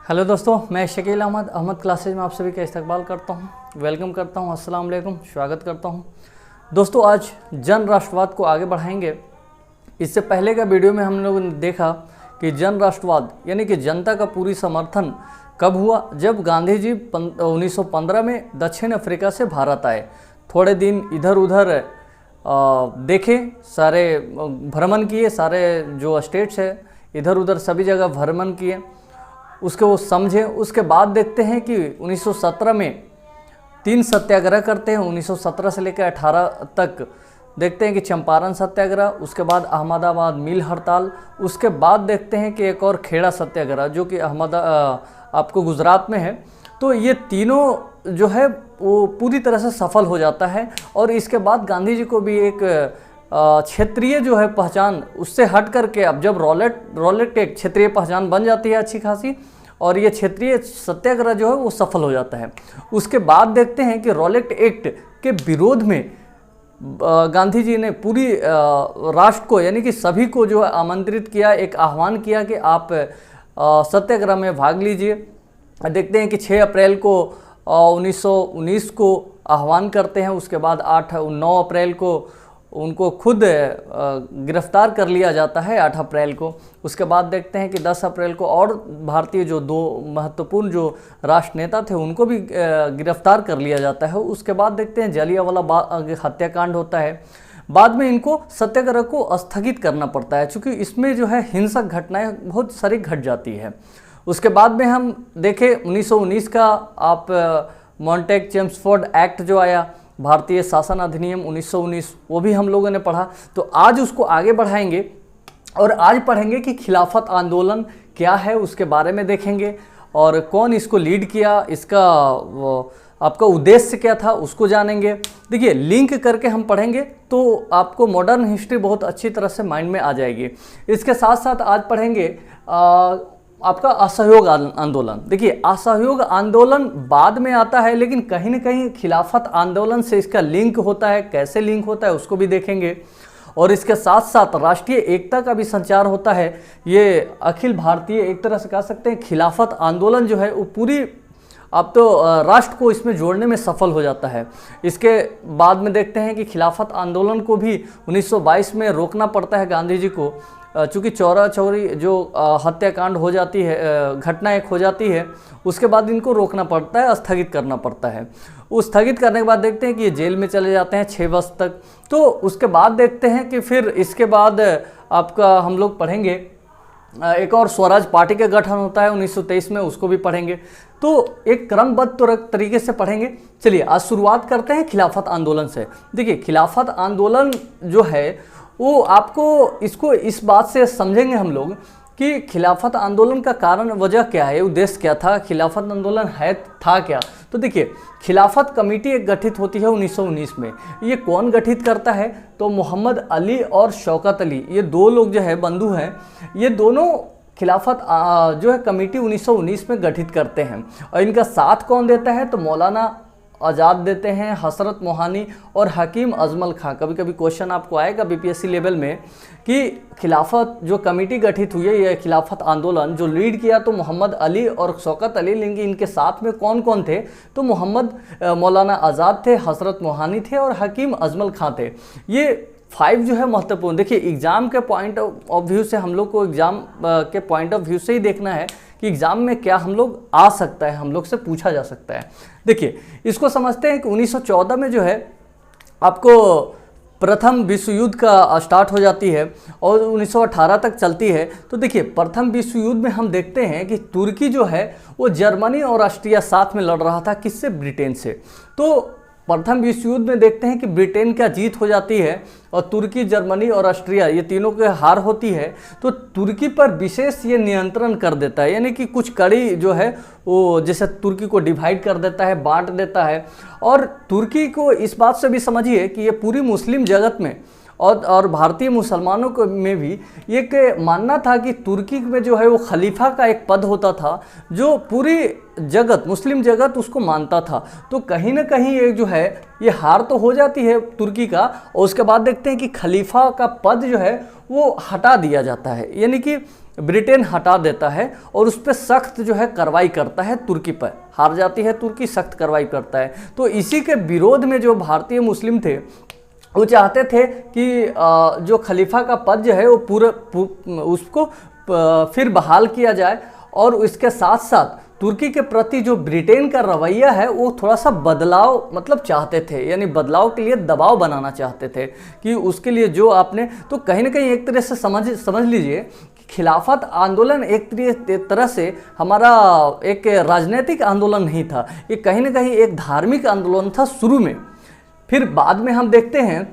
Hello दोस्तों, मैं Shakeel Ahmad classes में आप सभी का इस्तकबाल करता हूं, वेलकम करता हूं, अस्सलाम वालेकुम, स्वागत करता हूं। दोस्तों, आज जन राष्ट्रवाद को आगे बढ़ाएंगे। इससे पहले का वीडियो में हम लोगों ने देखा कि जन राष्ट्रवाद यानी कि जनता का पूरी समर्थन कब हुआ, जब गांधी जी 1915 में दक्षिण अफ्रीका से भारत आए। थोड़े दिन इधर उधर देखे, सारे भ्रमण किए, सारे जो स्टेट्स है इधर उधर सभी जगह भ्रमण किए, उसके वो समझे। उसके बाद देखते हैं कि 1917 में 3 सत्याग्रह करते हैं। 1917 से लेकर 18 तक देखते हैं कि चंपारण सत्याग्रह, उसके बाद अहमदाबाद मिल हड़ताल, उसके बाद देखते हैं कि एक और खेड़ा सत्याग्रह जो कि आपको गुजरात में है। तो ये तीनों जो है वो पूरी तरह से सफल हो जाता है और इसके बाद गांधी जी को भी एक क्षेत्रीय जो है पहचान उससे हट करके, अब जब रॉलेट एक क्षेत्रीय पहचान बन जाती है अच्छी खासी, और ये क्षेत्रीय सत्याग्रह जो है वो सफल हो जाता है। उसके बाद देखते हैं कि रॉलेट एक्ट के विरोध में गांधी जी ने पूरी राष्ट्र को यानी कि सभी को जो है आमंत्रित किया, एक आह्वान किया कि आप सत्याग्रह में भाग लीजिए। देखते हैं कि 6 अप्रैल को 1919 को आह्वान करते हैं। उसके बाद 9 अप्रैल को उनको खुद गिरफ्तार कर लिया जाता है 8 अप्रैल को। उसके बाद देखते हैं कि 10 अप्रैल को और भारतीय जो 2 महत्वपूर्ण जो राष्ट्र नेता थे उनको भी गिरफ्तार कर लिया जाता है। उसके बाद देखते हैं जलियांवाला बाग हत्याकांड होता है। बाद में इनको सत्याग्रह को स्थगित करना पड़ता है क्योंकि इसमें जो है हिंसक घटनाएं बहुत सारी घट जाती है। उसके बाद में हम देखें 1919 का आप मॉन्टेग चेम्सफोर्ड एक्ट जो आया, भारतीय शासन अधिनियम 1919, वो भी हम लोगों ने पढ़ा। तो आज उसको आगे बढ़ाएंगे और आज पढ़ेंगे कि खिलाफत आंदोलन क्या है, उसके बारे में देखेंगे और कौन इसको लीड किया, इसका आपका उद्देश्य क्या था उसको जानेंगे। देखिए, लिंक करके हम पढ़ेंगे तो आपको मॉडर्न हिस्ट्री बहुत अच्छी तरह से माइंड में आ जाएगी। इसके साथ साथ आज पढ़ेंगे आपका असहयोग आंदोलन। देखिए, असहयोग आंदोलन बाद में आता है लेकिन कहीं ना कहीं खिलाफत आंदोलन से इसका लिंक होता है। कैसे लिंक होता है उसको भी देखेंगे और इसके साथ साथ राष्ट्रीय एकता का भी संचार होता है। ये अखिल भारतीय एक तरह से कह सकते हैं खिलाफत आंदोलन जो है वो पूरी अब तो राष्ट्र को इसमें जोड़ने में सफल हो जाता है। इसके बाद में देखते हैं कि खिलाफत आंदोलन को भी 1922 में रोकना पड़ता है गांधी जी को, चूँकि चौरा चौरी जो हत्याकांड हो जाती है, घटना एक हो जाती है, उसके बाद इनको रोकना पड़ता है, स्थगित करना पड़ता है। उस स्थगित करने के बाद देखते हैं कि ये जेल में चले जाते हैं 6 वर्ष तक। तो उसके बाद देखते हैं कि फिर इसके बाद आपका हम लोग पढ़ेंगे एक और स्वराज पार्टी का गठन होता है 1923 में, उसको भी पढ़ेंगे। तो एक क्रमबद्ध तरीके से पढ़ेंगे। चलिए, आज शुरुआत करते हैं खिलाफत आंदोलन से। देखिए, खिलाफत आंदोलन जो है वो आपको इसको इस बात से समझेंगे हम लोग कि खिलाफत आंदोलन का कारण वजह क्या है, उद्देश्य क्या था, खिलाफत आंदोलन था क्या। तो देखिए, खिलाफत कमेटी एक गठित होती है 1919 में। ये कौन गठित करता है? तो मोहम्मद अली और शौकत अली, ये 2 लोग जो है बंधु हैं, ये दोनों खिलाफत जो है कमेटी 1919 में गठित करते हैं। और इनका साथ कौन देता है? तो मौलाना आज़ाद देते हैं, हसरत मोहानी और हकीम अजमल खां। कभी कभी क्वेश्चन आपको आएगा बीपीएससी लेवल में कि खिलाफत जो कमेटी गठित हुई है, यह खिलाफत आंदोलन जो लीड किया तो मोहम्मद अली और शौकत अली, लेकिन इनके साथ में कौन कौन थे? तो मौलाना आज़ाद थे, हसरत मोहानी थे और हकीम अजमल खां थे। ये 5 जो है महत्वपूर्ण। देखिए, एग्ज़ाम के पॉइंट ऑफ व्यू से हम लोग को एग्ज़ाम के पॉइंट ऑफ व्यू से ही देखना है कि एग्ज़ाम में क्या हम लोग आ सकता है, हम लोग से पूछा जा सकता है। देखिए, इसको समझते हैं कि 1914 में जो है आपको प्रथम विश्व युद्ध का स्टार्ट हो जाती है और 1918 तक चलती है। तो देखिए, प्रथम विश्व युद्ध में हम देखते हैं कि तुर्की जो है वो जर्मनी और ऑस्ट्रिया साथ में लड़ रहा था। किससे? ब्रिटेन से। तो प्रथम विश्व युद्ध में देखते हैं कि ब्रिटेन का जीत हो जाती है और तुर्की, जर्मनी और ऑस्ट्रिया ये तीनों के हार होती है। तो तुर्की पर विशेष ये नियंत्रण कर देता है, यानी कि कुछ कड़ी जो है वो जैसे तुर्की को डिवाइड कर देता है, बांट देता है। और तुर्की को इस बात से भी समझिए कि ये पूरी मुस्लिम जगत में और भारतीय मुसलमानों को में भी एक मानना था कि तुर्की में जो है वो खलीफा का एक पद होता था जो पूरी जगत, मुस्लिम जगत उसको मानता था। तो कहीं ना कहीं ये जो है ये हार तो हो जाती है तुर्की का, और उसके बाद देखते हैं कि खलीफा का पद जो है वो हटा दिया जाता है, यानी कि ब्रिटेन हटा देता है और उस पर सख्त जो है कार्रवाई करता है, तुर्की पर हार जाती है तुर्की, सख्त कार्रवाई करता है। तो इसी के विरोध में जो भारतीय मुस्लिम थे वो चाहते थे कि जो खलीफा का पद जो है वो उसको फिर बहाल किया जाए, और इसके साथ साथ तुर्की के प्रति जो ब्रिटेन का रवैया है वो थोड़ा सा बदलाव मतलब चाहते थे, यानी बदलाव के लिए दबाव बनाना चाहते थे कि उसके लिए जो आपने, तो कहीं ना कहीं एक तरह से समझ लीजिए कि खिलाफत आंदोलन एक तरह से हमारा एक राजनीतिक आंदोलन नहीं था, ये कहीं ना कहीं एक धार्मिक आंदोलन था शुरू में। फिर बाद में हम देखते हैं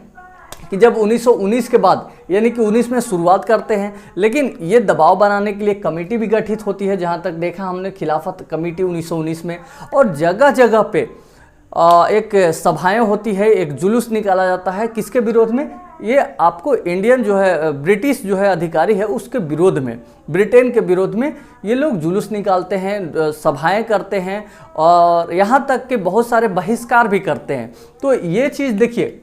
कि जब 1919 के बाद यानी कि 19 में शुरुआत करते हैं, लेकिन ये दबाव बनाने के लिए कमेटी भी गठित होती है, जहाँ तक देखा हमने खिलाफत कमेटी 1919 में, और जगह जगह पे एक सभाएं होती है, एक जुलूस निकाला जाता है, किसके विरोध में, ये आपको इंडियन जो है ब्रिटिश जो है अधिकारी है उसके विरोध में, ब्रिटेन के विरोध में ये लोग जुलूस निकालते हैं, सभाएं करते हैं, और यहाँ तक कि बहुत सारे बहिष्कार भी करते हैं। तो ये चीज़ देखिए,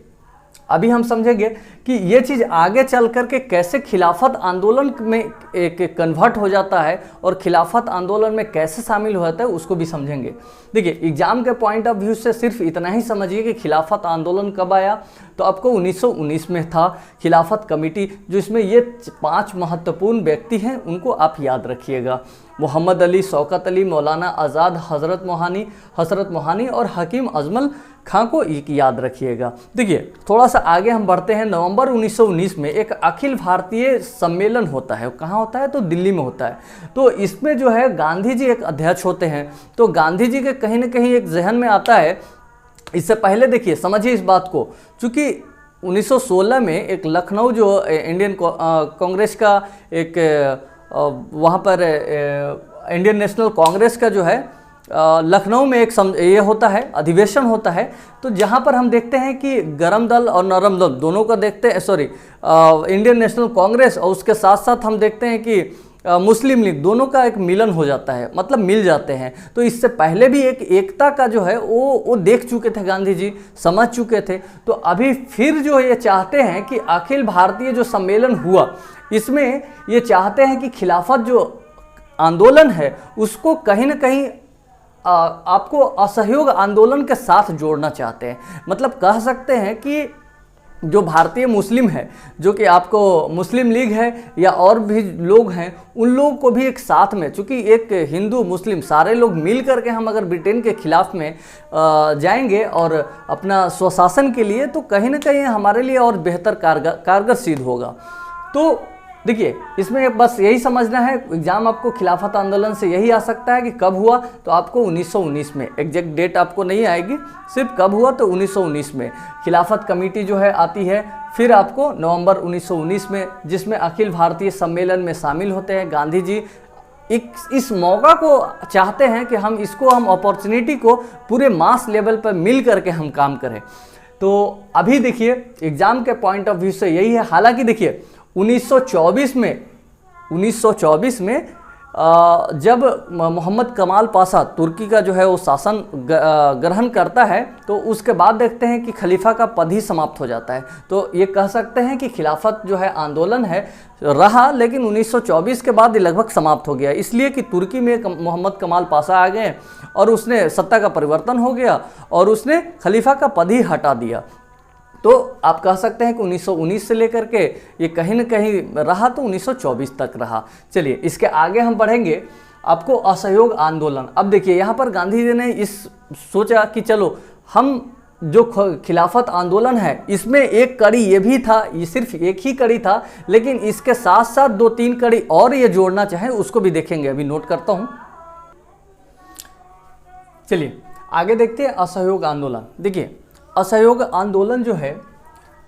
अभी हम समझेंगे कि ये चीज़ आगे चल कर के कैसे खिलाफत आंदोलन में एक कन्वर्ट हो जाता है और खिलाफत आंदोलन में कैसे शामिल हो जाता है, उसको भी समझेंगे। देखिए, एग्जाम के पॉइंट ऑफ व्यू से सिर्फ इतना ही समझिए कि खिलाफत आंदोलन कब आया, तो आपको 1919 में था मोहम्मद कमेटी, जो इसमें ये 5 महत्वपूर्ण व्यक्ति हैं, उनको आप याद रखिएगा। मोहम्मद अली, शौकत अली, मौलाना आज़ाद, हज़रत मोहानी और हकीम अजमल खां को एक याद रखिएगा। देखिए, थोड़ा सा आगे हम बढ़ते हैं। नवंबर 1919 में एक अखिल भारतीय सम्मेलन होता है, कहाँ होता है, तो दिल्ली में होता है। तो इसमें जो है गांधी जी एक अध्यक्ष होते हैं। तो गांधी जी के कहीं ना कहीं एक जहन में आता है, इससे पहले देखिए समझिए इस बात को, चूँकि 1916 में एक लखनऊ जो इंडियन कांग्रेस का एक वहाँ पर इंडियन नेशनल कांग्रेस का जो है लखनऊ में एक ये होता है, अधिवेशन होता है। तो जहाँ पर हम देखते हैं कि गरम दल और नरम दल दोनों का देखते हैं, इंडियन नेशनल कांग्रेस और उसके साथ साथ हम देखते हैं कि मुस्लिम लीग, दोनों का एक मिलन हो जाता है, मतलब मिल जाते हैं। तो इससे पहले भी एक एकता का जो है वो देख चुके थे गांधी जी, समझ चुके थे। तो अभी फिर जो ये चाहते हैं कि अखिल भारतीय जो सम्मेलन हुआ, इसमें ये चाहते हैं कि खिलाफत जो आंदोलन है उसको कहीं ना कहीं आपको असहयोग आंदोलन के साथ जोड़ना चाहते हैं। मतलब कह सकते हैं कि जो भारतीय मुस्लिम है, जो कि आपको मुस्लिम लीग है या और भी लोग हैं, उन लोगों को भी एक साथ में, चूँकि एक हिंदू मुस्लिम सारे लोग मिल करके हम अगर ब्रिटेन के खिलाफ में जाएंगे और अपना स्वशासन के लिए, तो कहीं ना कहीं हमारे लिए और बेहतर कारगर सिद्ध होगा। तो देखिए, इसमें बस यही समझना है, एग्जाम आपको खिलाफत आंदोलन से यही आ सकता है कि कब हुआ, तो आपको 1919 में, एग्जैक्ट डेट आपको नहीं आएगी, सिर्फ कब हुआ तो 1919 में खिलाफत कमेटी जो है आती है। फिर आपको नवंबर 1919 में, जिसमें अखिल भारतीय सम्मेलन में शामिल होते हैं गांधी जी। इस मौका को चाहते हैं कि हम अपॉर्चुनिटी को पूरे मास लेवल पर मिल करके हम काम करें। तो अभी देखिए, एग्जाम के पॉइंट ऑफ व्यू से यही है। हालांकि देखिए 1924 में जब मोहम्मद कमाल पाशा तुर्की का जो है वो शासन ग्रहण करता है, तो उसके बाद देखते हैं कि खलीफा का पद ही समाप्त हो जाता है। तो ये कह सकते हैं कि खिलाफत जो है आंदोलन है रहा, लेकिन 1924 के बाद ये लगभग समाप्त हो गया, इसलिए कि तुर्की में मोहम्मद कमाल पाशा आ गए और उसने सत्ता का परिवर्तन हो गया और उसने खलीफा का पद ही हटा दिया। तो आप कह सकते हैं कि 1919 से लेकर के ये कहीं ना कहीं रहा, तो 1924 तक रहा। चलिए, इसके आगे हम बढ़ेंगे। आपको असहयोग आंदोलन, अब देखिए यहाँ पर गांधी जी ने इस सोचा कि चलो हम जो खिलाफत आंदोलन है इसमें एक कड़ी ये भी था, ये सिर्फ एक ही कड़ी था, लेकिन इसके साथ साथ 2-3 कड़ी और ये जोड़ना चाहें उसको भी देखेंगे, अभी नोट करता हूँ। चलिए आगे देखते हैं असहयोग आंदोलन। देखिए, असहयोग आंदोलन जो है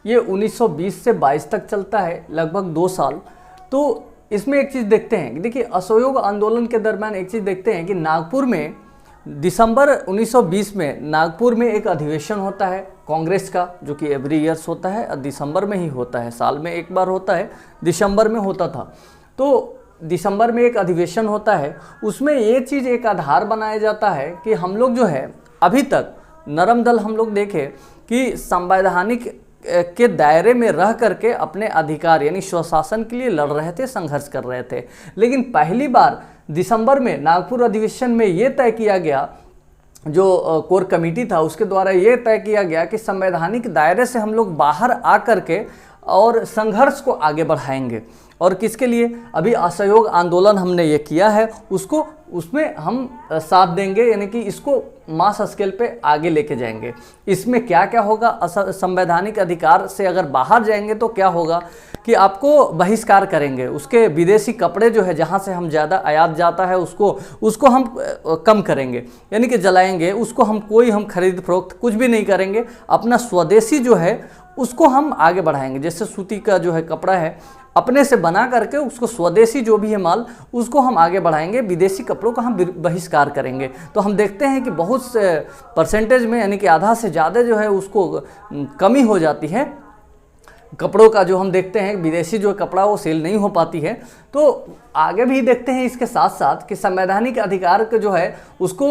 ये 1920 से 22 तक चलता है, लगभग 2 साल। तो इसमें एक चीज़ देखते हैं कि देखिए, असहयोग आंदोलन के दरमियान एक चीज़ देखते हैं कि नागपुर में दिसंबर 1920 में नागपुर में एक अधिवेशन होता है कांग्रेस का, जो कि एवरी ईयर्स होता है, दिसंबर में ही होता है, साल में एक बार होता है, दिसंबर में होता था। तो दिसंबर में एक अधिवेशन होता है, उसमें ये चीज़ एक आधार बनाया जाता है कि हम लोग जो है अभी तक नरम दल हम लोग देखें कि संवैधानिक के दायरे में रह करके अपने अधिकार यानी स्वशासन के लिए लड़ रहे थे, संघर्ष कर रहे थे। लेकिन पहली बार दिसंबर में नागपुर अधिवेशन में ये तय किया गया, जो कोर कमेटी था उसके द्वारा ये तय किया गया कि संवैधानिक दायरे से हम लोग बाहर आ करके और संघर्ष को आगे बढ़ाएंगे। और किसके लिए? अभी असहयोग आंदोलन हमने ये किया है, उसको उसमें हम साथ देंगे, यानी कि इसको मास स्केल पे आगे लेके जाएंगे। इसमें क्या क्या होगा? संवैधानिक अधिकार से अगर बाहर जाएंगे तो क्या होगा कि आपको बहिष्कार करेंगे, उसके विदेशी कपड़े जो है जहाँ से हम ज़्यादा आयात जाता है उसको हम कम करेंगे, यानी कि जलाएंगे उसको, हम खरीद फरोख्त कुछ भी नहीं करेंगे। अपना स्वदेशी जो है उसको हम आगे बढ़ाएंगे। जैसे सूती का जो है कपड़ा है, अपने से बना करके उसको स्वदेशी जो भी है माल उसको हम आगे बढ़ाएंगे, विदेशी कपड़ों का हम बहिष्कार करेंगे। तो हम देखते हैं कि बहुत से परसेंटेज में यानी कि आधा से ज़्यादा जो है उसको कमी हो जाती है कपड़ों का, जो हम देखते हैं विदेशी जो कपड़ा वो सेल नहीं हो पाती है। तो आगे भी देखते हैं इसके साथ साथ कि संवैधानिक अधिकार का जो है उसको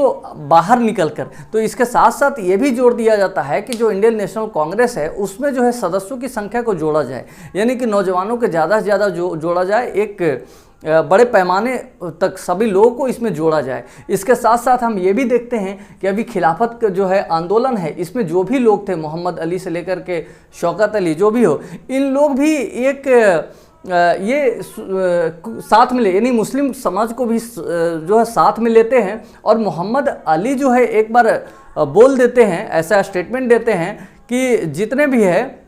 बाहर निकल कर, तो इसके साथ साथ ये भी जोड़ दिया जाता है कि जो इंडियन नेशनल कांग्रेस है उसमें जो है सदस्यों की संख्या को जोड़ा जाए, यानी कि नौजवानों के ज़्यादा से ज़्यादा जोड़ा जाए, एक बड़े पैमाने तक सभी लोगों को इसमें जोड़ा जाए। इसके साथ साथ हम ये भी देखते हैं कि अभी खिलाफत का जो है आंदोलन है, इसमें जो भी लोग थे, मोहम्मद अली से लेकर के शौकत अली जो भी हो, इन लोग भी एक ये साथ में ले, यानी मुस्लिम समाज को भी जो है साथ में लेते हैं। और मोहम्मद अली जो है एक बार बोल देते हैं, ऐसा स्टेटमेंट देते हैं कि जितने भी है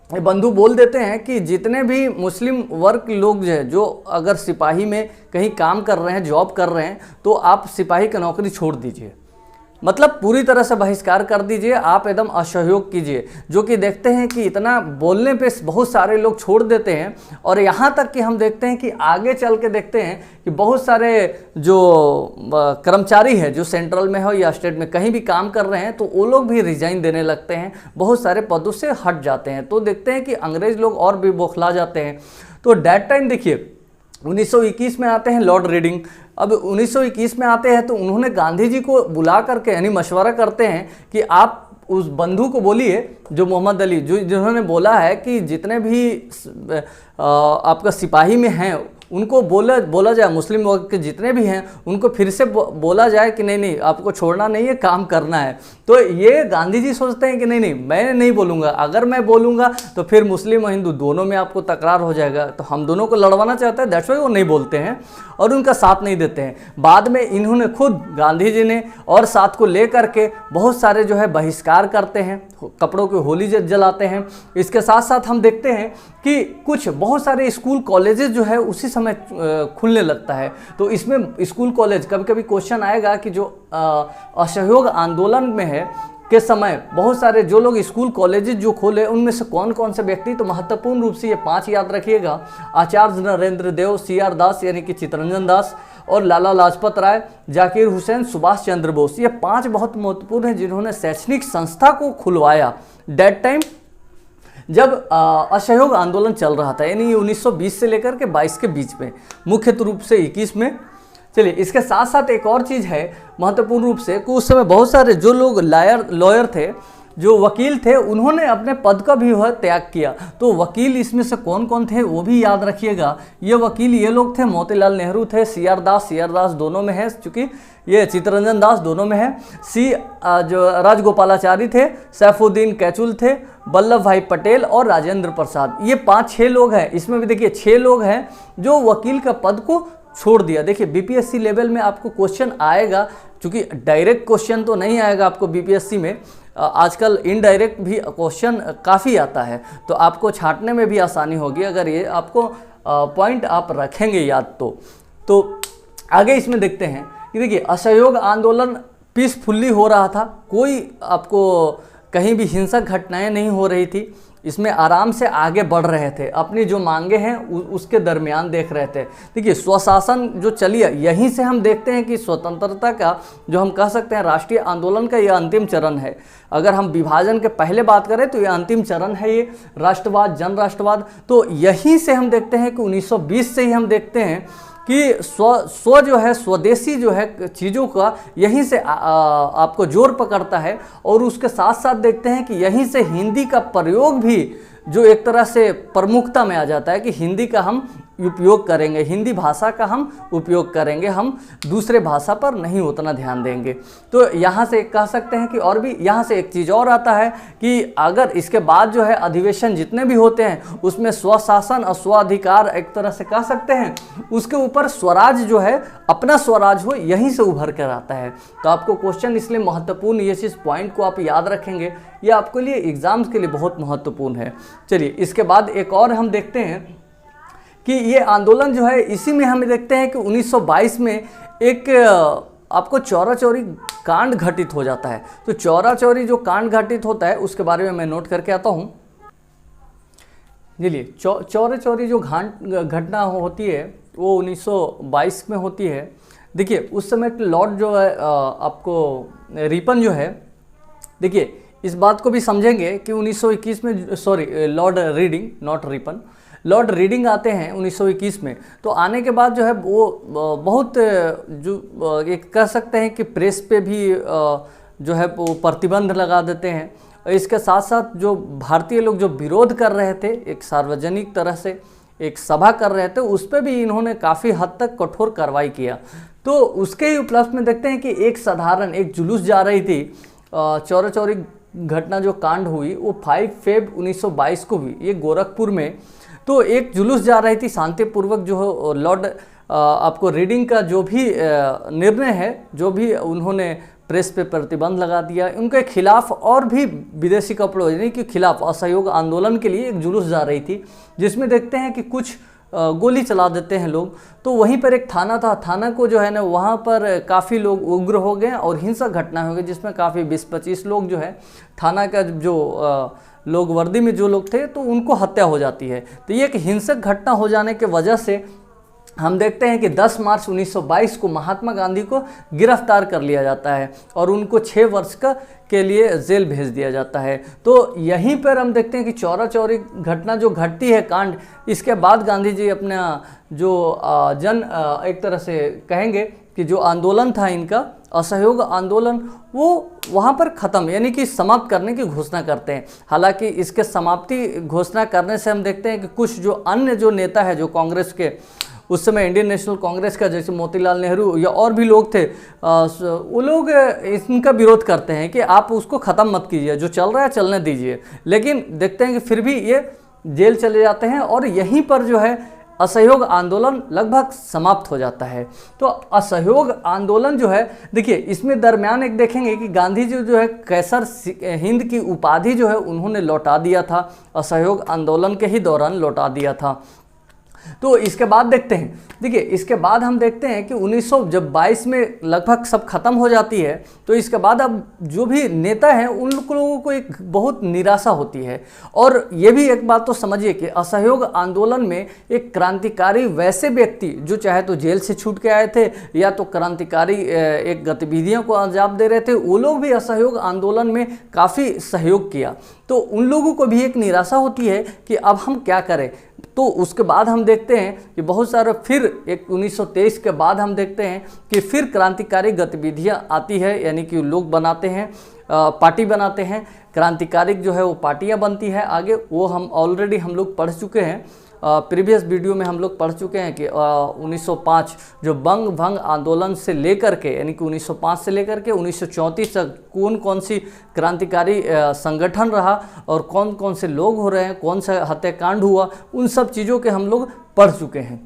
बंधु बोल देते हैं कि जितने भी मुस्लिम वर्ग लोग जो है, जो अगर सिपाही में कहीं काम कर रहे हैं, जॉब कर रहे हैं, तो आप सिपाही की नौकरी छोड़ दीजिए, मतलब पूरी तरह से बहिष्कार कर दीजिए, आप एकदम असहयोग कीजिए। जो कि देखते हैं कि इतना बोलने पे बहुत सारे लोग छोड़ देते हैं। और यहाँ तक कि हम देखते हैं कि आगे चल के देखते हैं कि बहुत सारे जो कर्मचारी है, जो सेंट्रल में हो या स्टेट में कहीं भी काम कर रहे हैं, तो वो लोग भी रिजाइन देने लगते हैं, बहुत सारे पदों से हट जाते हैं। तो देखते हैं कि अंग्रेज लोग और भी बौखला जाते हैं। तो डेट टाइम देखिए 1921 में आते हैं लॉर्ड रीडिंग। अब 1921 में आते हैं तो उन्होंने गांधी जी को बुला करके यानी मशवरा करते हैं कि आप उस बंधु को बोलिए, जो मोहम्मद अली जिन्होंने बोला है कि जितने भी आपका सिपाही में हैं उनको बोला जाए, मुस्लिम वर्ग के जितने भी हैं उनको फिर से बोला जाए कि नहीं आपको छोड़ना नहीं है, काम करना है। तो ये गांधी जी सोचते हैं कि नहीं मैं नहीं बोलूँगा, अगर मैं बोलूँगा तो फिर मुस्लिम और हिंदू दोनों में आपको तकरार हो जाएगा, तो हम दोनों को लड़वाना चाहते हैं, दैट्स वाई वो नहीं बोलते हैं और उनका साथ नहीं देते हैं। बाद में इन्होंने खुद गांधी जी ने और साथ को ले करके बहुत सारे जो है बहिष्कार करते हैं, कपड़ों की होली जलाते हैं। इसके साथ साथ हम देखते हैं कि कुछ बहुत सारे स्कूल कॉलेजेस जो है उसी समय खुलने लगता है। तो इसमें स्कूल कॉलेज कभी कभी क्वेश्चन आएगा कि जो असहयोग आंदोलन में है के समय बहुत सारे जो लोग स्कूल कॉलेजेस जो खोले उनमें से कौन कौन से व्यक्ति, तो महत्वपूर्ण रूप से ये 5 याद रखिएगा, आचार्य नरेंद्र देव, CR दास यानी कि चित्तरंजन दास, और लाला लाजपत राय, जाकिर हुसैन, सुभाष चंद्र बोस। ये 5 बहुत महत्वपूर्ण हैं जिन्होंने शैक्षणिक संस्था को खुलवाया डेट टाइम जब असहयोग आंदोलन चल रहा था, यानी 1920 से लेकर के 22 के बीच में, मुख्य रूप से 21 में। चलिए इसके साथ साथ एक और चीज़ है महत्वपूर्ण रूप से कि उस समय बहुत सारे जो लोग लॉयर थे, जो वकील थे, उन्होंने अपने पद का भी वह त्याग किया। तो वकील इसमें से कौन कौन थे वो भी याद रखिएगा। ये वकील ये लोग थे, मोतीलाल नेहरू थे, CR दास दोनों में है, चूँकि ये चित्तरंजन दास दोनों में है, जो राजगोपालाचारी थे, सैफुद्दीन कैचुल थे, वल्लभ भाई पटेल और राजेंद्र प्रसाद। ये 5-6 लोग हैं। इसमें भी देखिए 6 लोग हैं जो वकील का पद को छोड़ दिया। देखिए BPSC लेवल में आपको क्वेश्चन आएगा, क्योंकि डायरेक्ट क्वेश्चन तो नहीं आएगा आपको BPSC में, आजकल इनडायरेक्ट भी क्वेश्चन काफ़ी आता है, तो आपको छांटने में भी आसानी होगी अगर ये आपको पॉइंट आप रखेंगे याद तो आगे इसमें देखते हैं कि देखिए असहयोग आंदोलन पीसफुल्ली हो रहा था, कोई आपको कहीं भी हिंसक घटनाएं नहीं हो रही थी, इसमें आराम से आगे बढ़ रहे थे, अपनी जो मांगे हैं उसके दरमियान देख रहे थे। देखिए स्वशासन जो चलिए, यहीं से हम देखते हैं कि स्वतंत्रता का जो हम कह सकते हैं राष्ट्रीय आंदोलन का यह अंतिम चरण है। अगर हम विभाजन के पहले बात करें तो यह अंतिम चरण है, ये राष्ट्रवाद, जन राष्ट्रवाद। तो यहीं से हम देखते हैं कि 1920 से ही हम देखते हैं कि स्व जो है, स्वदेशी जो है चीज़ों का यहीं से आपको जोर पकड़ता है। और उसके साथ साथ देखते हैं कि यहीं से हिंदी का प्रयोग भी जो एक तरह से प्रमुखता में आ जाता है कि हिंदी का हम उपयोग करेंगे, हिंदी भाषा का हम उपयोग करेंगे, हम दूसरे भाषा पर नहीं उतना ध्यान देंगे। तो यहाँ से कह सकते हैं कि और भी यहाँ से एक चीज़ और आता है कि अगर इसके बाद जो है अधिवेशन जितने भी होते हैं उसमें स्वशासन और स्वाधिकार एक तरह से कह सकते हैं, उसके ऊपर स्वराज जो है अपना स्वराज हो, यहीं से उभर कर आता है। तो आपको क्वेश्चन इसलिए महत्वपूर्ण, ये चीज़ पॉइंट को आप याद रखेंगे, ये आपके लिए एग्जाम्स के लिए बहुत महत्वपूर्ण है। चलिए इसके बाद एक और हम देखते हैं कि ये आंदोलन जो है, इसी में हम देखते हैं कि 1922 में एक आपको चौरा चौरी कांड घटित हो जाता है। तो चौरा चौरी जो कांड घटित होता है उसके बारे में मैं नोट करके आता हूँ। चलिए चौरा चौरी जो घटना होती है वो 1922 में होती है। देखिए उस समय लॉर्ड जो है आपको रिपन जो है, देखिए इस बात को भी समझेंगे कि 1921 में, sorry Lord reading not Ripon, Lord reading आते हैं 1921 में। तो आने के बाद जो है वो बहुत जो एक कह सकते हैं कि प्रेस पे भी जो है वो प्रतिबंध लगा देते हैं। इसके साथ साथ जो भारतीय लोग जो विरोध कर रहे थे, एक सार्वजनिक तरह से एक सभा कर रहे थे, उस पर भी इन्होंने काफ़ी हद तक कठोर कार्रवाई किया। तो उसके ही उपलक्ष्य में देखते हैं कि एक जुलूस जा रही थी, चौरा चौरी घटना जो कांड हुई वो 5 फेब 1922 को हुई, ये गोरखपुर में। तो एक जुलूस जा रही थी शांतिपूर्वक, जो लॉर्ड आपको रीडिंग का जो भी निर्णय है, जो भी उन्होंने प्रेस पे प्रतिबंध लगा दिया, उनके खिलाफ और भी विदेशी कपड़ों यानी कि खिलाफ असहयोग आंदोलन के लिए एक जुलूस जा रही थी, जिसमें देखते हैं कि कुछ गोली चला देते हैं लोग। तो वहीं पर एक थाना था, थाना को जो है ना वहाँ पर काफ़ी लोग उग्र हो गए और हिंसक घटना हो गई, जिसमें काफ़ी 20-25 लोग जो है थाना का जो लोग वर्दी में जो लोग थे तो उनको हत्या हो जाती है। तो ये एक हिंसक घटना हो जाने के वजह से हम देखते हैं कि 10 मार्च 1922 को महात्मा गांधी को गिरफ्तार कर लिया जाता है और उनको 6 वर्ष के लिए जेल भेज दिया जाता है। तो यहीं पर हम देखते हैं कि चौरा चौरी घटना जो घटती है कांड, इसके बाद गांधी जी अपना जो एक तरह से कहेंगे कि जो आंदोलन था इनका असहयोग आंदोलन, वो वहाँ पर ख़त्म यानी कि समाप्त करने की घोषणा करते हैं। हालांकि इसके समाप्ति घोषणा करने से हम देखते हैं कि कुछ जो अन्य जो नेता है जो कांग्रेस के उस समय इंडियन नेशनल कांग्रेस का, जैसे मोतीलाल नेहरू या और भी लोग थे, वो लोग इनका विरोध करते हैं कि आप उसको ख़त्म मत कीजिए, जो चल रहा है चलने दीजिए। लेकिन देखते हैं कि फिर भी ये जेल चले जाते हैं और यहीं पर जो है असहयोग आंदोलन लगभग समाप्त हो जाता है। तो असहयोग आंदोलन जो है, देखिए इसमें दरमियान एक देखेंगे कि गांधी जी जो है कैसर हिंद की उपाधि जो है उन्होंने लौटा दिया था, असहयोग आंदोलन के ही दौरान लौटा दिया था। तो इसके बाद देखते हैं, देखिए इसके बाद हम देखते हैं कि 1922 में लगभग सब खत्म हो जाती है। तो इसके बाद अब जो भी नेता हैं उन लोगों को एक बहुत निराशा होती है। और ये भी एक बात तो समझिए कि असहयोग आंदोलन में एक क्रांतिकारी वैसे व्यक्ति जो चाहे तो जेल से छूट के आए थे या तो क्रांतिकारी एक गतिविधियों को अंजाम दे रहे थे, वो लोग भी असहयोग आंदोलन में काफ़ी सहयोग किया। तो उन लोगों को भी एक निराशा होती है कि अब हम क्या करें। तो उसके बाद हम देखते हैं कि बहुत सारे फिर एक 1923 के बाद हम देखते हैं कि फिर क्रांतिकारी गतिविधियां आती है, यानी कि लोग बनाते हैं, पार्टी बनाते हैं, क्रांतिकारी जो है वो पार्टियां बनती है आगे। वो हम ऑलरेडी हम लोग पढ़ चुके हैं, प्रीवियस वीडियो में हम लोग पढ़ चुके हैं कि 1905 जो बंग भंग आंदोलन से लेकर के, यानी कि 1905 से लेकर के 1934 तक कौन कौन सी क्रांतिकारी संगठन रहा और कौन कौन से लोग हो रहे हैं, कौन सा हत्याकांड हुआ, उन सब चीज़ों के हम लोग पढ़ चुके हैं।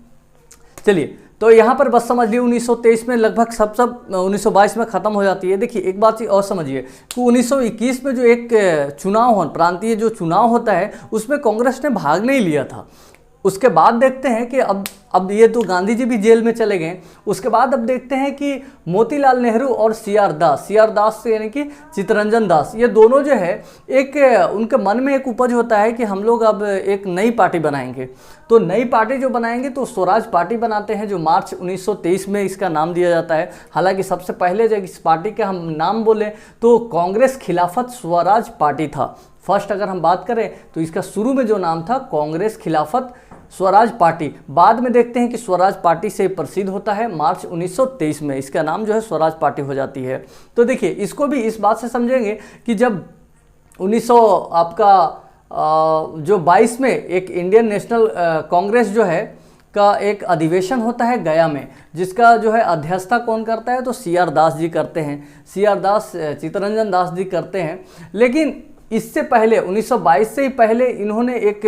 चलिए तो यहाँ पर बस समझ लिए 1923 में लगभग सब 1922 में ख़त्म हो जाती है। देखिए एक बात और समझिए कि 1921 में जो एक चुनाव हो, प्रांतीय जो चुनाव होता है, उसमें कांग्रेस ने भाग नहीं लिया था। उसके बाद देखते हैं कि अब ये तो गांधी जी भी जेल में चले गए। उसके बाद अब देखते हैं कि मोतीलाल नेहरू और सी आर दास यानी कि चित्तरंजन दास, ये दोनों जो है एक उनके मन में एक उपज होता है कि हम लोग अब एक नई पार्टी बनाएंगे। तो नई पार्टी जो बनाएंगे तो स्वराज पार्टी बनाते हैं, जो मार्च 1923 में इसका नाम दिया जाता है। हालांकि सबसे पहले जब इस पार्टी का हम नाम बोले तो कांग्रेस खिलाफत स्वराज पार्टी था। फर्स्ट अगर हम बात करें तो इसका शुरू में जो नाम था कांग्रेस खिलाफत स्वराज पार्टी। बाद में देखते हैं कि स्वराज पार्टी से प्रसिद्ध होता है मार्च 1923 में, इसका नाम जो है स्वराज पार्टी हो जाती है। तो देखिए इसको भी इस बात से समझेंगे कि जब 1922 में एक इंडियन नेशनल कांग्रेस जो है का एक अधिवेशन होता है गया में, जिसका जो है अध्यक्षता कौन करता है, तो CR दास जी करते हैं, CR दास, चित्तरंजन दास जी करते हैं। लेकिन इससे पहले 1922 से ही पहले इन्होंने एक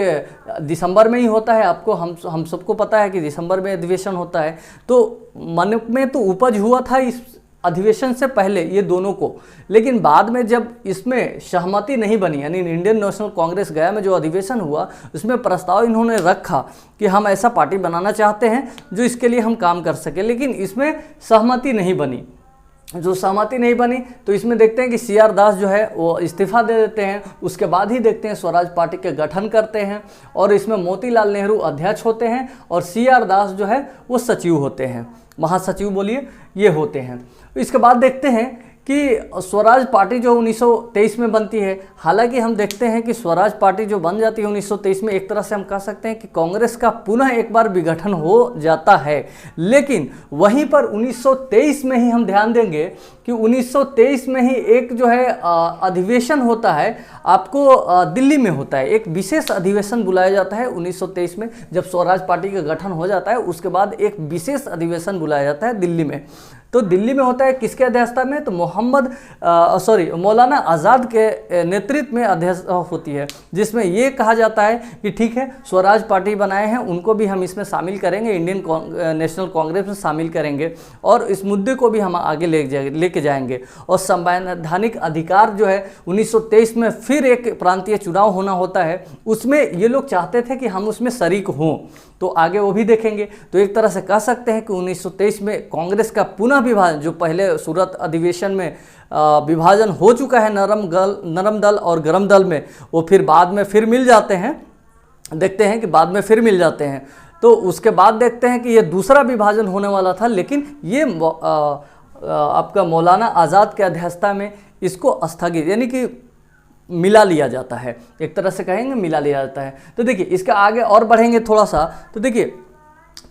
दिसंबर में ही होता है, आपको हम सबको पता है कि दिसंबर में अधिवेशन होता है, तो मन में तो उपज हुआ था इस अधिवेशन से पहले ये दोनों को। लेकिन बाद में जब इसमें सहमति नहीं बनी, यानी इंडियन नेशनल कांग्रेस गया में जो अधिवेशन हुआ उसमें प्रस्ताव इन्होंने रखा कि हम ऐसा पार्टी बनाना चाहते हैं जो इसके लिए हम काम कर सके, लेकिन इसमें सहमति नहीं बनी। जो सहमति नहीं बनी तो इसमें देखते हैं कि CR दास जो है वो इस्तीफा दे देते हैं। उसके बाद ही देखते हैं स्वराज पार्टी के गठन करते हैं और इसमें मोतीलाल नेहरू अध्यक्ष होते हैं और CR दास जो है वो सचिव होते हैं, महासचिव बोलिए, ये होते हैं। इसके बाद देखते हैं कि स्वराज पार्टी जो 1923 में बनती है। हालांकि हम देखते हैं कि स्वराज पार्टी जो बन जाती है 1923 में, एक तरह से हम कह सकते हैं कि कांग्रेस का पुनः एक बार विघटन हो जाता है। लेकिन वहीं पर 1923 में ही हम ध्यान देंगे कि 1923 में ही एक जो है अधिवेशन होता है, आपको दिल्ली में होता है, एक विशेष अधिवेशन बुलाया जाता है 1923 में। जब स्वराज पार्टी का गठन हो जाता है उसके बाद एक विशेष अधिवेशन बुलाया जाता है दिल्ली में। तो दिल्ली में होता है किसके अध्यक्षता में, तो मौलाना आज़ाद के नेतृत्व में अध्यक्षता होती है, जिसमें ये कहा जाता है कि ठीक है स्वराज पार्टी बनाए हैं उनको भी हम इसमें शामिल करेंगे, इंडियन नेशनल कांग्रेस में शामिल करेंगे और इस मुद्दे को भी हम आगे लेके जाएंगे। और संवैधानिक अधिकार जो है 1923 में फिर एक प्रांतीय चुनाव होना होता है, उसमें ये लोग चाहते थे कि हम उसमें शरीक हों, तो आगे वो भी देखेंगे। तो एक तरह से कह सकते हैं कि 1923 में कांग्रेस का पुनः विभाजन, जो पहले सूरत अधिवेशन में विभाजन हो चुका है नरम दल और गरम दल में, वो फिर बाद में फिर मिल जाते हैं, देखते हैं कि बाद में फिर मिल जाते हैं। तो उसके बाद देखते हैं कि ये दूसरा विभाजन होने वाला था, लेकिन ये आपका मौलाना आज़ाद के अध्यक्षता में इसको स्थगित, यानी कि मिला लिया जाता है, एक तरह से कहेंगे मिला लिया जाता है। तो देखिए इसका आगे और बढ़ेंगे थोड़ा सा, तो देखिए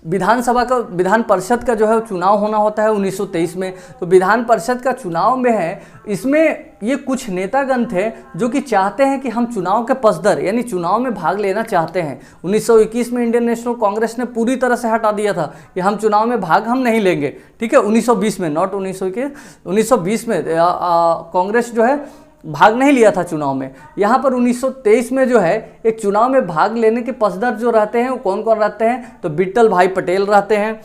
विधान परिषद का जो है चुनाव होना होता है 1923 में। तो विधान परिषद का चुनाव में है, इसमें ये कुछ नेतागण थे जो कि चाहते हैं कि हम चुनाव के पसदर, यानी चुनाव में भाग लेना चाहते हैं। 1921 में इंडियन नेशनल कांग्रेस ने पूरी तरह से हटा दिया था कि हम चुनाव में भाग हम नहीं लेंगे, ठीक है। 1920 में, नॉट 1921, 1920 में कांग्रेस जो है भाग नहीं लिया था चुनाव में। यहाँ पर 1923 में जो है एक चुनाव में भाग लेने के पसदर जो रहते हैं वो कौन कौन रहते हैं, तो विट्ठल भाई पटेल रहते हैं,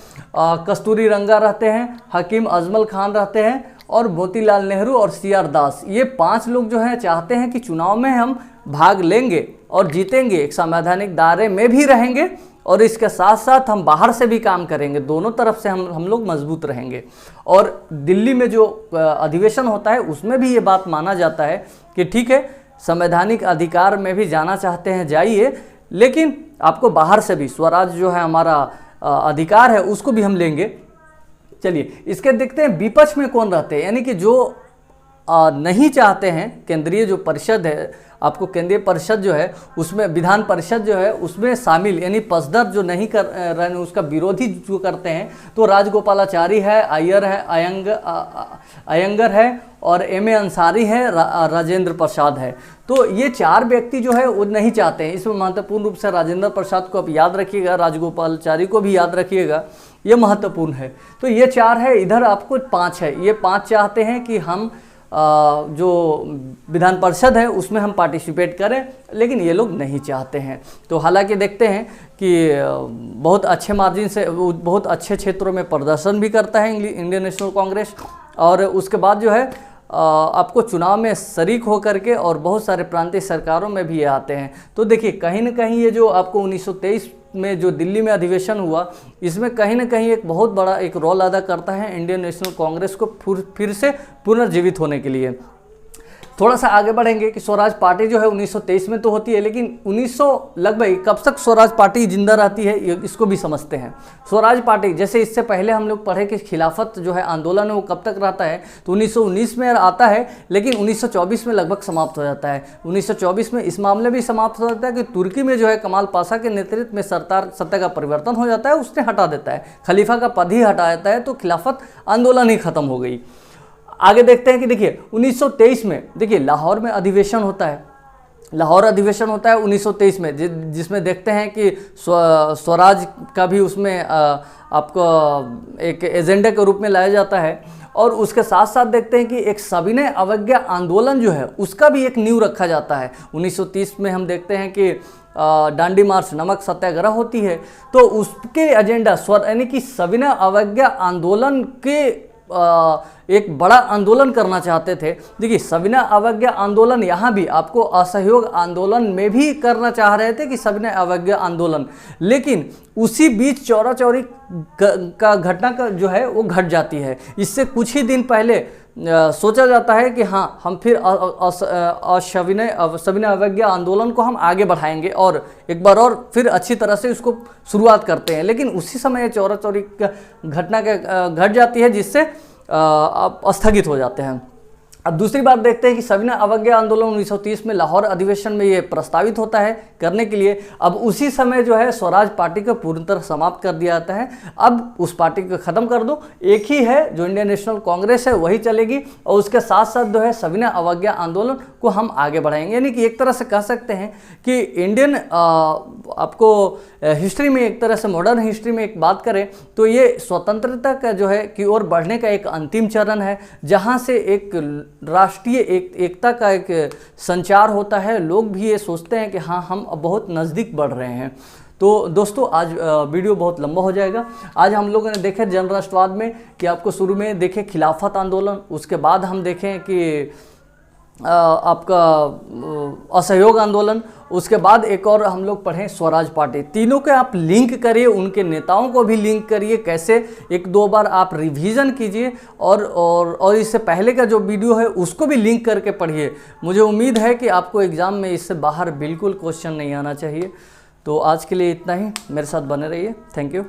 कस्तूरी रंगा रहते हैं, हकीम अजमल खान रहते हैं और मोतीलाल नेहरू और CR दास। ये 5 लोग जो हैं चाहते हैं कि चुनाव में हम भाग लेंगे और जीतेंगे, एक संवैधानिक दायरे में भी रहेंगे और इसके साथ साथ हम बाहर से भी काम करेंगे, दोनों तरफ से हम लोग मजबूत रहेंगे। और दिल्ली में जो अधिवेशन होता है उसमें भी ये बात माना जाता है कि ठीक है संवैधानिक अधिकार में भी जाना चाहते हैं जाइए, लेकिन आपको बाहर से भी स्वराज जो है हमारा अधिकार है उसको भी हम लेंगे। चलिए इसके देखते हैं विपक्ष में कौन रहते हैं, यानी कि जो नहीं चाहते हैं, केंद्रीय जो परिषद है, आपको केंद्रीय परिषद जो है उसमें विधान परिषद जो है उसमें शामिल, यानी पसदर जो नहीं कर रहे हैं उसका विरोधी जो करते हैं, तो राजगोपालाचारी है, अयंगर है और M.A. अंसारी है, राजेंद्र प्रसाद है। तो ये 4 व्यक्ति जो है वो नहीं चाहते हैं। इसमें महत्वपूर्ण रूप से राजेंद्र प्रसाद को आप याद रखिएगा, राजगोपालाचारी को भी याद रखिएगा, ये महत्वपूर्ण है। तो ये 4 है, इधर आपको 5 है। ये 5 चाहते हैं कि हम जो विधान परिषद है उसमें हम पार्टिसिपेट करें, लेकिन ये लोग नहीं चाहते हैं। तो हालांकि देखते हैं कि बहुत अच्छे मार्जिन से, बहुत अच्छे क्षेत्रों में प्रदर्शन भी करता है इंडियन नेशनल कांग्रेस, और उसके बाद जो है आपको चुनाव में शरीक होकर के और बहुत सारे प्रांतीय सरकारों में भी ये आते हैं। तो देखिए कहीं ना कहीं ये जो आपको 1923 में जो दिल्ली में अधिवेशन हुआ, इसमें कहीं ना कहीं एक बहुत बड़ा एक रोल अदा करता है इंडियन नेशनल कांग्रेस को फिर से पुनर्जीवित होने के लिए। थोड़ा सा आगे बढ़ेंगे कि स्वराज पार्टी जो है 1923 में तो होती है, लेकिन 1900 लगभग कब तक स्वराज पार्टी जिंदा रहती है इसको भी समझते हैं। स्वराज पार्टी जैसे इससे पहले हम लोग पढ़े कि खिलाफत जो है आंदोलन है वो कब तक रहता है, तो 1919 में आता है, लेकिन 1924 में लगभग समाप्त हो जाता है। 1924 में इस मामले भी समाप्त हो जाता है कि तुर्की में जो है कमाल पाशा के नेतृत्व में सत्ता का परिवर्तन हो जाता है, उसने हटा देता है, खलीफा का पद ही हटा देता है, तो खिलाफत आंदोलन ही खत्म हो गई। आगे देखते हैं कि देखिए 1923 में देखिए लाहौर में अधिवेशन होता है, लाहौर अधिवेशन होता है 1923 में, जिसमें देखते हैं कि स्वराज का भी उसमें आपको एक एजेंडे के रूप में लाया जाता है, और उसके साथ साथ देखते हैं कि एक सविनय अवज्ञा आंदोलन जो है उसका भी एक नींव रखा जाता है। 1930 में हम देखते हैं कि डांडी मार्च नमक सत्याग्रह होती है, तो उसके एजेंडा यानी कि सविनय अवज्ञा आंदोलन के एक बड़ा आंदोलन करना चाहते थे। देखिए सविनय अवज्ञा आंदोलन यहाँ भी आपको असहयोग आंदोलन में भी करना चाह रहे थे कि सविनय अवज्ञा आंदोलन, लेकिन उसी बीच चौरा चौरी का घटना का जो है वो घट जाती है। इससे कुछ ही दिन पहले सोचा जाता है कि हाँ हम फिर सविनय अवज्ञा आंदोलन को हम आगे बढ़ाएंगे और एक बार और फिर अच्छी तरह से उसको शुरुआत करते हैं, लेकिन उसी समय चौरा चौरी घटना घट जाती है, जिससे स्थगित हो जाते हैं। अब दूसरी बात देखते हैं कि सविनय अवज्ञा आंदोलन 1930 में लाहौर अधिवेशन में ये प्रस्तावित होता है करने के लिए। अब उसी समय जो है स्वराज पार्टी को पूर्ण तरह समाप्त कर दिया जाता है। अब उस पार्टी को ख़त्म कर दो, एक ही है जो इंडियन नेशनल कांग्रेस है वही चलेगी, और उसके साथ साथ जो है सविनय अवज्ञा आंदोलन को हम आगे बढ़ाएंगे। यानी कि एक तरह से कह सकते हैं कि इंडियन आपको हिस्ट्री में, एक तरह से मॉडर्न हिस्ट्री में एक बात करें तो ये स्वतंत्रता का जो है की ओर बढ़ने का एक अंतिम चरण है, जहाँ से एक राष्ट्रीय एकता का एक संचार होता है। लोग भी ये सोचते हैं कि हाँ हम अब बहुत नज़दीक बढ़ रहे हैं। तो दोस्तों आज वीडियो बहुत लंबा हो जाएगा। आज हम लोगों ने देखे जन राष्ट्रवाद में कि आपको शुरू में देखे खिलाफत आंदोलन, उसके बाद हम देखें कि आपका असहयोग आंदोलन, उसके बाद एक और हम लोग पढ़ें स्वराज पार्टी। तीनों के आप लिंक करिए, उनके नेताओं को भी लिंक करिए, कैसे एक दो बार आप रिवीजन कीजिए, और इससे पहले का जो वीडियो है उसको भी लिंक करके पढ़िए। मुझे उम्मीद है कि आपको एग्ज़ाम में इससे बाहर बिल्कुल क्वेश्चन नहीं आना चाहिए। तो आज के लिए इतना ही, मेरे साथ बने रहिए। Thank you.